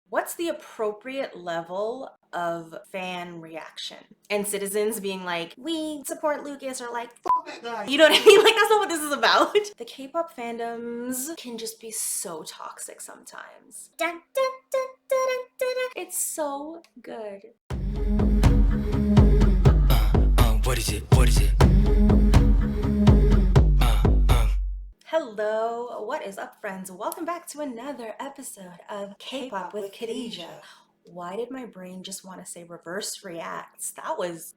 What's the appropriate level of fan reaction? And citizens being like, we support Lucas, or like, fuck that guy. You know what I mean? Like, that's not what this is about. The K-pop fandoms can just be so toxic sometimes. Dun, dun, dun, dun, dun, dun, dun. It's so good. What is it? What is it? Hello, what is up, friends? Welcome back to another episode of K-pop with Khadija. Why did my brain just want to say reverse reacts?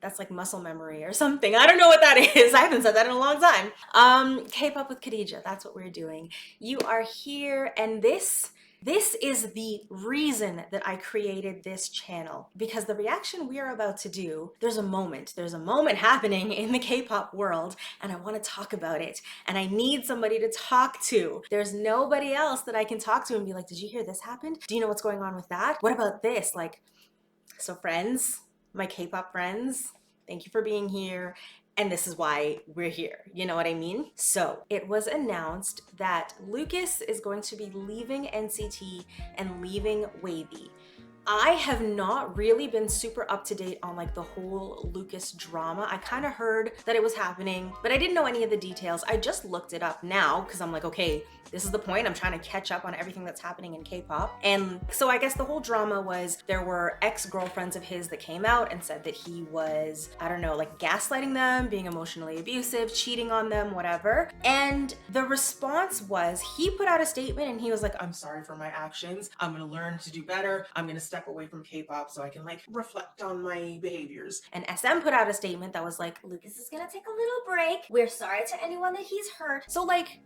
That's like muscle memory or something. I don't know what that is. I haven't said that in a long time. K-pop with Khadija, that's what we're doing. You are here, and this is the reason that I created this channel, because the reaction we are about to do, there's a moment happening in the K-pop world, and I want to talk about it, and I need somebody to talk to. There's nobody else that I can talk to and be like, did you hear this happened? Do you know what's going on with that? What about this? Like, so friends, my K-pop friends, thank you for being here. And this is why we're here. You know what I mean? So it was announced that Lucas is going to be leaving NCT and leaving WayV. I have not really been super up to date on like the whole Lucas drama. I kind of heard that it was happening, but I didn't know any of the details. I just looked it up now because I'm like, okay, this is the point. I'm trying to catch up on everything that's happening in K-pop. And so I guess the whole drama was there were ex-girlfriends of his that came out and said that he was, I don't know, like gaslighting them, being emotionally abusive, cheating on them, whatever. And the response was he put out a statement and he was like, I'm sorry for my actions. I'm gonna learn to do better. I'm gonna step away from K-pop so I can like reflect on my behaviors. And SM put out a statement that was like, Lucas is gonna take a little break. We're sorry to anyone that he's hurt. So like,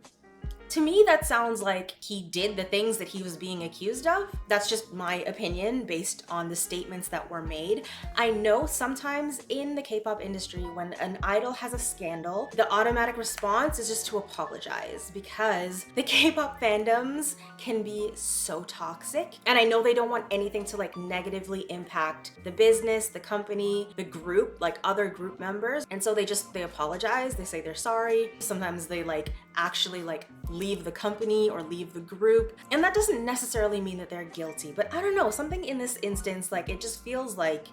to me, that sounds like he did the things that he was being accused of. That's just my opinion based on the statements that were made. I know sometimes in the K-pop industry, when an idol has a scandal, the automatic response is just to apologize, because the K-pop fandoms can be so toxic. And I know they don't want anything to like negatively impact the business, the company, the group, like other group members. And so they apologize, they say they're sorry. Sometimes they like actually like leave the company or leave the group, and that doesn't necessarily mean that they're guilty, but I don't know, something in this instance, like it just feels like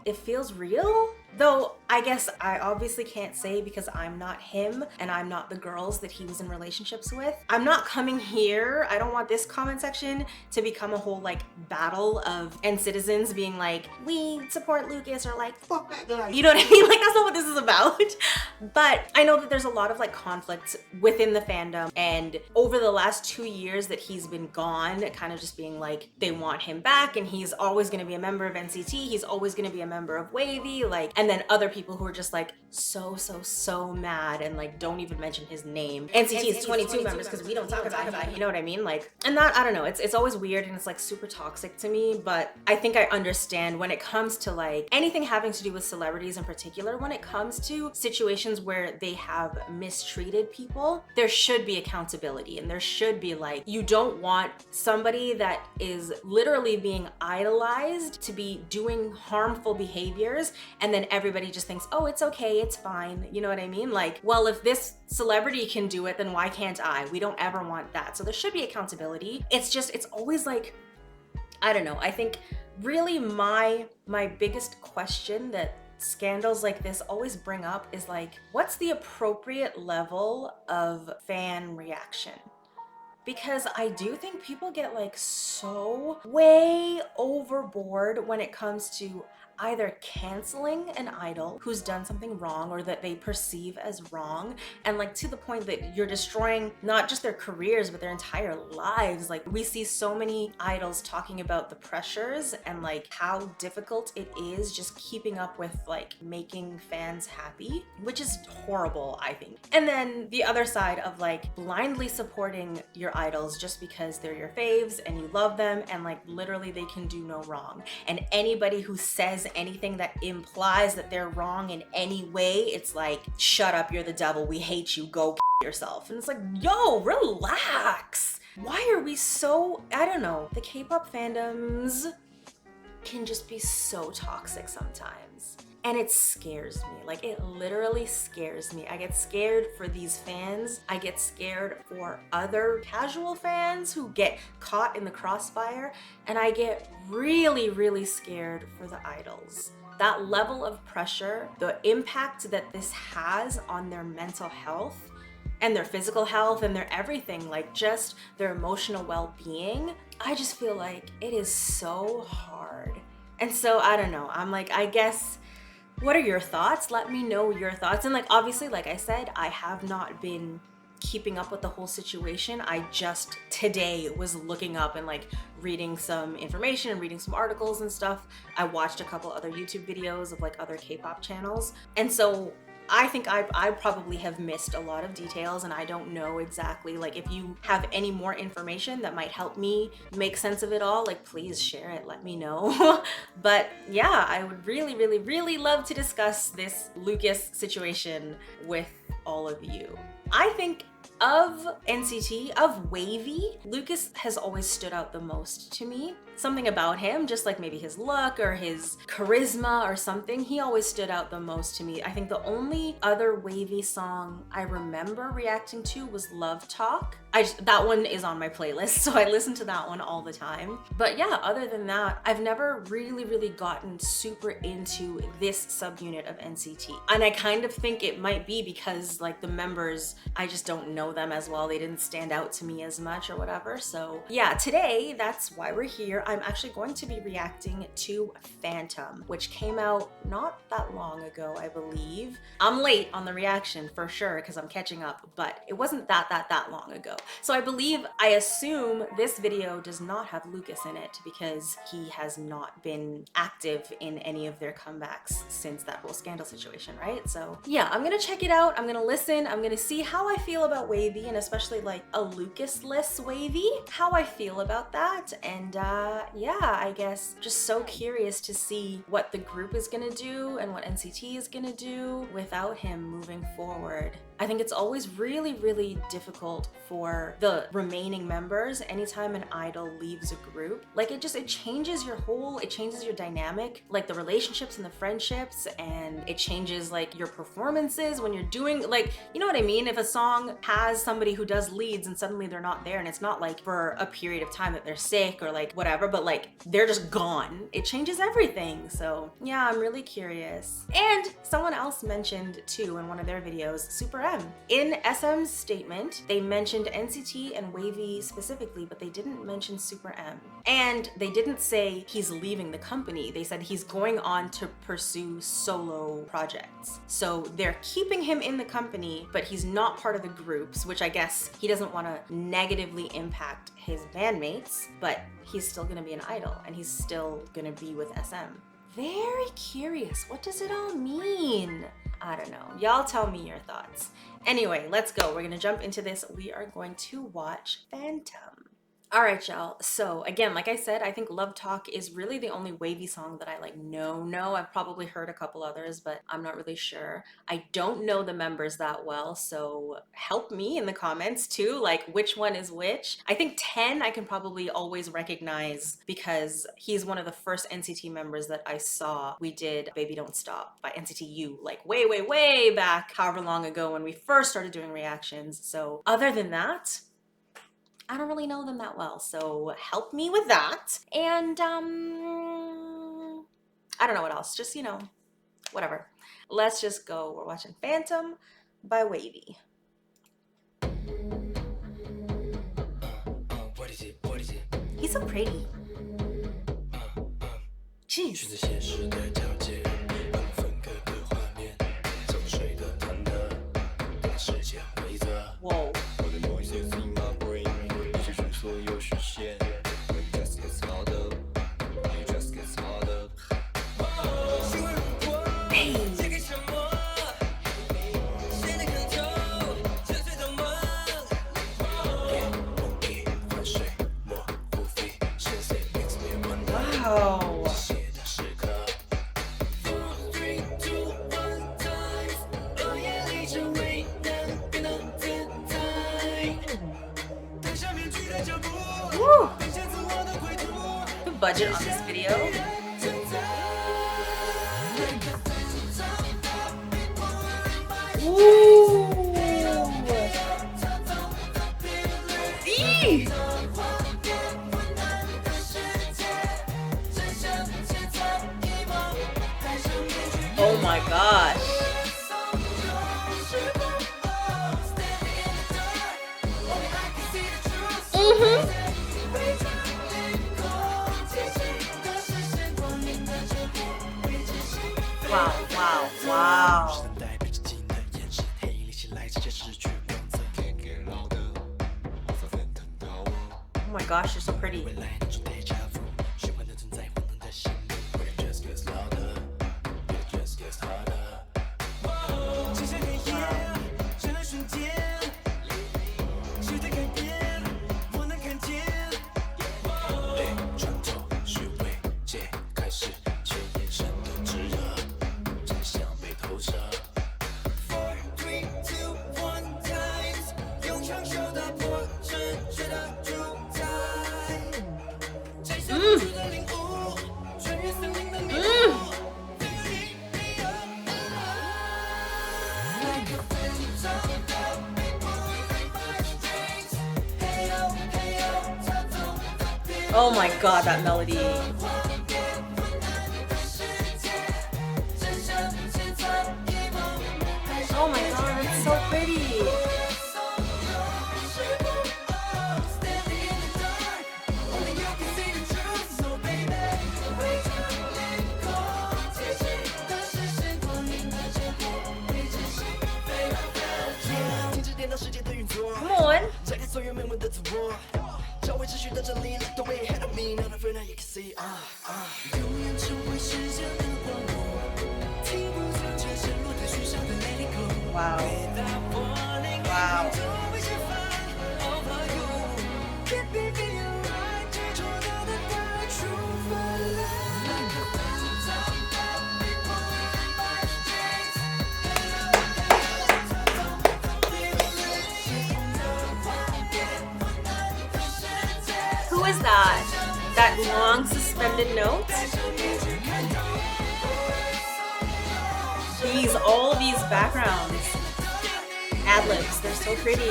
it feels real. Though I guess I obviously can't say, because I'm not him and I'm not the girls that he was in relationships with. I'm not coming here. I don't want this comment section to become a whole like battle of and citizens being like, we support Lucas, or like, fuck that guy. You know what I mean? Like, that's not what this is about. But I know that there's a lot of like conflict within the fandom, and over the last 2 years that he's been gone, kind of just being like, they want him back and he's always going to be a member of NCT. He's always going to be a member of WayV, like, and then other people who are just like so mad and like don't even mention his name. NCT is 22 members because we don't talk about it. You know what I mean? Like, and that, I don't know, it's always weird and it's like super toxic to me. But I think I understand when it comes to like anything having to do with celebrities in particular, when it comes to situations where they have mistreated people, there should be accountability, and there should be like, you don't want somebody that is literally being idolized to be doing harmful behaviors, and then everybody just thinks, oh, it's okay, it's fine. You know what I mean? Like, well, if this celebrity can do it, then why can't I? We don't ever want that. So there should be accountability. It's just, it's always like, I don't know. I think really my biggest question that scandals like this always bring up is like, what's the appropriate level of fan reaction? Because I do think people get like so way overboard when it comes to either canceling an idol who's done something wrong or that they perceive as wrong, and like to the point that you're destroying not just their careers but their entire lives. Like, we see so many idols talking about the pressures and like how difficult it is just keeping up with like making fans happy, which is horrible, I think. And then the other side of like blindly supporting your idols just because they're your faves and you love them, and like literally they can do no wrong, and anybody who says anything that implies that they're wrong in any way, it's like, shut up, you're the devil, we hate you, go yourself. And it's like, yo, relax. Why are we so, I don't know, the K-pop fandoms can just be so toxic sometimes. And it scares me. Like, it literally scares me. I get scared for these fans. I get scared for other casual fans who get caught in the crossfire. And I get really, really scared for the idols. That level of pressure, the impact that this has on their mental health and their physical health and their everything, like just their emotional well-being, I just feel like it is so hard. And so I don't know, I'm like, I guess, what are your thoughts? Let me know your thoughts. And like, obviously, like I said, I have not been keeping up with the whole situation. I just today was looking up and like reading some information and reading some articles and stuff. I watched a couple other YouTube videos of like other K-pop channels. And so I think I probably have missed a lot of details, and I don't know exactly, like, if you have any more information that might help me make sense of it all, like, please share it, let me know. But yeah, I would really, really, really love to discuss this Lucas situation with all of you. I think of NCT, of WayV, Lucas has always stood out the most to me. Something about him, just like maybe his look or his charisma or something, he always stood out the most to me. I think the only other WayV song I remember reacting to was Love Talk. That one is on my playlist, so I listen to that one all the time. But yeah, other than that, I've never really gotten super into this subunit of NCT. And I kind of think it might be because like the members, I just don't know them as well. They didn't stand out to me as much or whatever. So yeah, today, that's why we're here. I'm actually going to be reacting to Phantom, which came out not that long ago, I believe. I'm late on the reaction for sure because I'm catching up, but it wasn't that long ago. So I assume this video does not have Lucas in it because he has not been active in any of their comebacks since that whole scandal situation, right? So yeah, I'm gonna check it out. I'm gonna listen. I'm gonna see how I feel about WayV, and especially like a Lucas-less WayV, how I feel about that. And yeah, I guess just so curious to see what the group is gonna do and what NCT is gonna do without him moving forward. I think it's always really difficult for the remaining members anytime an idol leaves a group. Like it changes it changes your dynamic, like the relationships and the friendships, and it changes like your performances when you're doing, like, you know what I mean? If a song has somebody who does leads and suddenly they're not there, and it's not like for a period of time that they're sick or like whatever, but like they're just gone, it changes everything. So yeah, I'm really curious. And someone else mentioned too in one of their videos, Super M. In SM's statement, they mentioned NCT and WayV specifically, but they didn't mention Super M. And they didn't say he's leaving the company. They said he's going on to pursue solo projects. So they're keeping him in the company, but he's not part of the groups, which I guess he doesn't want to negatively impact his bandmates, but he's still going to be an idol and he's still going to be with SM. Very curious. What does it all mean? I don't know. Y'all tell me your thoughts. Anyway, let's go. We're gonna jump into this. We are going to watch Phantom. All right, y'all. So again, like I said, I think Love Talk is really the only WayV song that I like know. I've probably heard a couple others, but I'm not really sure. I don't know the members that well, so help me in the comments too, like which one is which. I think 10 I can probably always recognize because he's one of the first NCT members that I saw. We did Baby Don't Stop by NCT U, like way back, however long ago when we first started doing reactions. So other than that, I don't really know them that well, so help me with that. And I don't know what else, just, you know, whatever. Let's just go. We're watching Phantom by WayV. What is it? What is it? He's so pretty. Jeez. 顺着现实的条件，让我分割个画面，走水的忐忑，对世界规则。 Whoa. 我的 noises in my brain， 其实所有实现。It just gets harder, it just gets harder。希望如果借给什么，谁能看透这最的梦？梦里换水，莫不费，Sensei makes me wonder。 Wow. Woo. Good budget on this video. my gosh. Wow, wow, wow. Oh my gosh, you're so pretty. Oh my god, that melody. Oh my god, it's so pretty. Come on. Wow. Wow. Who is that? That long suspended note? All these backgrounds. Ad-libs, they're so pretty.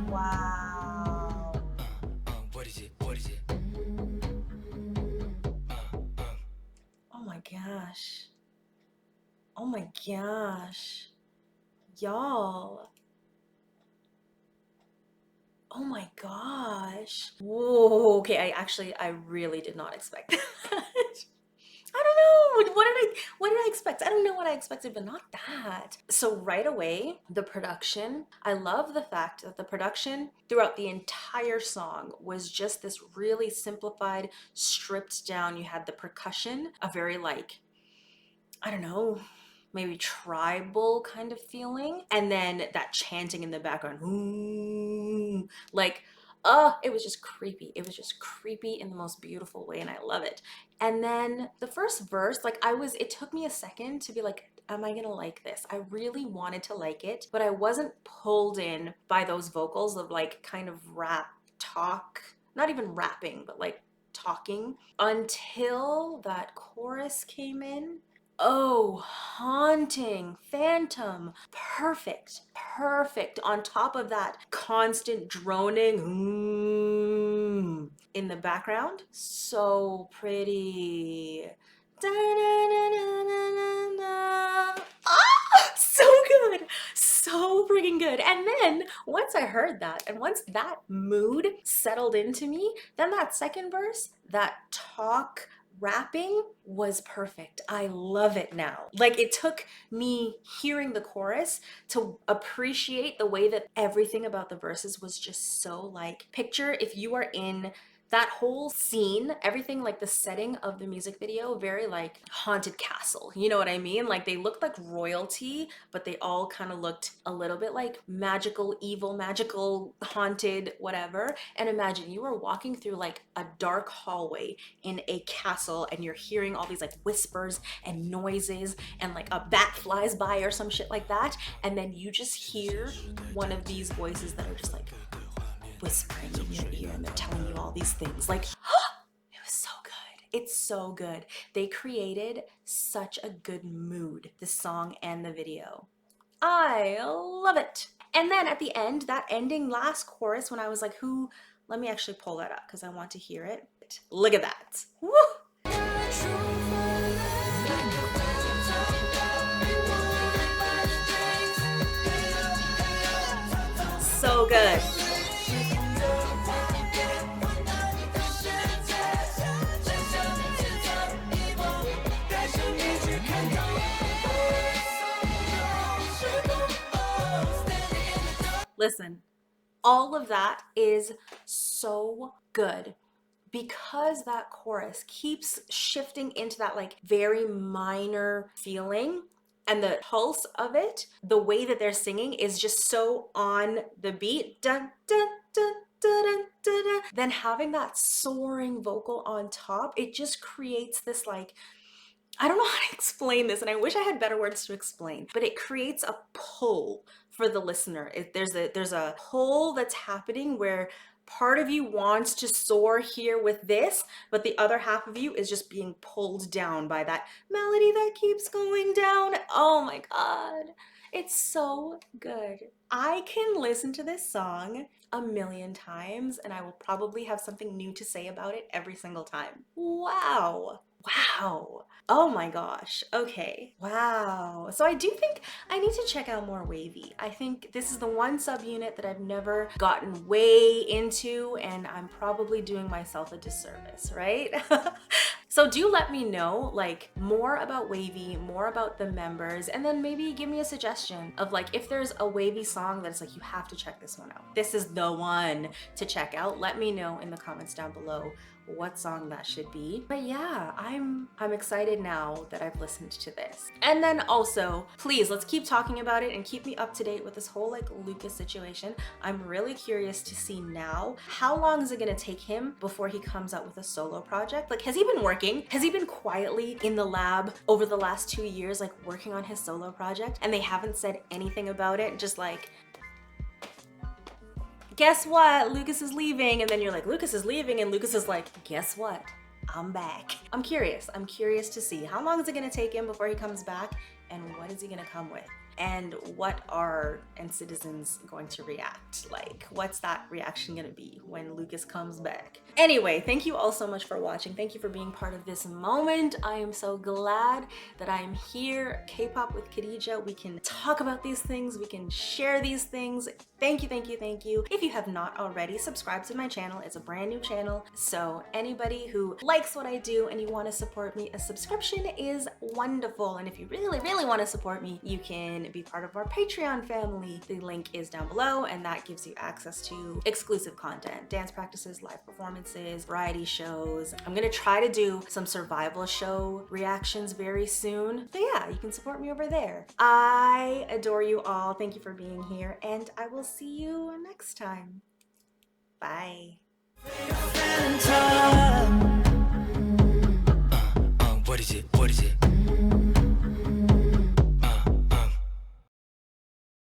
Wow. Oh my gosh. Oh my gosh. Y'all. Oh my gosh. Whoa. Okay, I really did not expect that. I don't know. What did I expect? I don't know what I expected, but not that. So right away, the production, I love the fact that the production throughout the entire song was just this really simplified, stripped down. You had the percussion, a very like, I don't know, maybe tribal kind of feeling. And then that chanting in the background. Ooh, like, it was just creepy. It was just creepy in the most beautiful way, and I love it. And then the first verse, like it took me a second to be like, am I gonna like this? I really wanted to like it, but I wasn't pulled in by those vocals of like kind of rap talk, not even rapping, but like talking until that chorus came in. Oh, haunting, phantom, perfect, perfect. On top of that, constant droning in the background. So pretty. Da-na-na-na-na-na. Ah, so good, so freaking good. And then once I heard that, and once that mood settled into me, then that second verse, that talk rapping was perfect. I love it now. Like it took me hearing the chorus to appreciate the way that everything about the verses was just so like, picture if you are in that whole scene, everything like the setting of the music video, very like haunted castle. You know what I mean? Like they looked like royalty, but they all kind of looked a little bit like magical, evil, magical, haunted, whatever. And imagine you were walking through like a dark hallway in a castle and you're hearing all these like whispers and noises and like a bat flies by or some shit like that. And then you just hear one of these voices that are just like whispering in your ear and they're telling you all these things. Like, it was so good. It's so good. They created such a good mood, the song and the video. I love it. And then at the end, that ending last chorus, when I was like, who, let me actually pull that up because I want to hear it. Look at that. Woo! So good. Listen, all of that is so good because that chorus keeps shifting into that like very minor feeling, and the pulse of it, the way that they're singing is just so on the beat. Dun, dun, dun, dun, dun, dun, dun. Then having that soaring vocal on top, it just creates this like, I don't know how to explain this, and I wish I had better words to explain, but it creates a pull for the listener. There's a pull that's happening where part of you wants to soar here with this, but the other half of you is just being pulled down by that melody that keeps going down. Oh my God. It's so good. I can listen to this song a million times and I will probably have something new to say about it every single time. Wow. Wow. Oh my gosh. Okay. Wow. So I do think I need to check out more WayV. I think this is the one subunit that I've never gotten way into, and I'm probably doing myself a disservice, right? So do let me know like more about WayV, more about the members, and then maybe give me a suggestion of like if there's a WayV song that's like you have to check this one out. This is the one to check out. Let me know in the comments down below what song that should be. But yeah, I'm excited now that I've listened to this. And then also, please, let's keep talking about it and keep me up to date with this whole like Lucas situation. I'm really curious to see now, how long is it gonna take him before he comes out with a solo project? Like, has he been working? Has he been quietly in the lab over the last 2 years, like working on his solo project, and they haven't said anything about it? Just like, guess what? Lucas is leaving. And then you're like, Lucas is leaving. And Lucas is like, guess what? I'm back. I'm curious. I'm curious to see how long is it going to take him before he comes back, and what is he going to come with? And what are citizens going to react like? What's that reaction gonna be when Lucas comes back? Anyway, thank you all so much for watching. Thank you for being part of this moment. I am so glad that I'm here. K-pop with Khadija. We can talk about these things. We can share these things. Thank you, thank you, thank you. If you have not already, subscribe to my channel. It's a brand new channel. So anybody who likes what I do and you want to support me, a subscription is wonderful. And if you really, really want to support me, you can be part of our Patreon family. The link is down below, and that gives you access to exclusive content, dance practices, live performances, variety shows. I'm gonna try to do some survival show reactions very soon. So yeah, you can support me over there. I adore you all. Thank you for being here, and I will see you next time. Bye.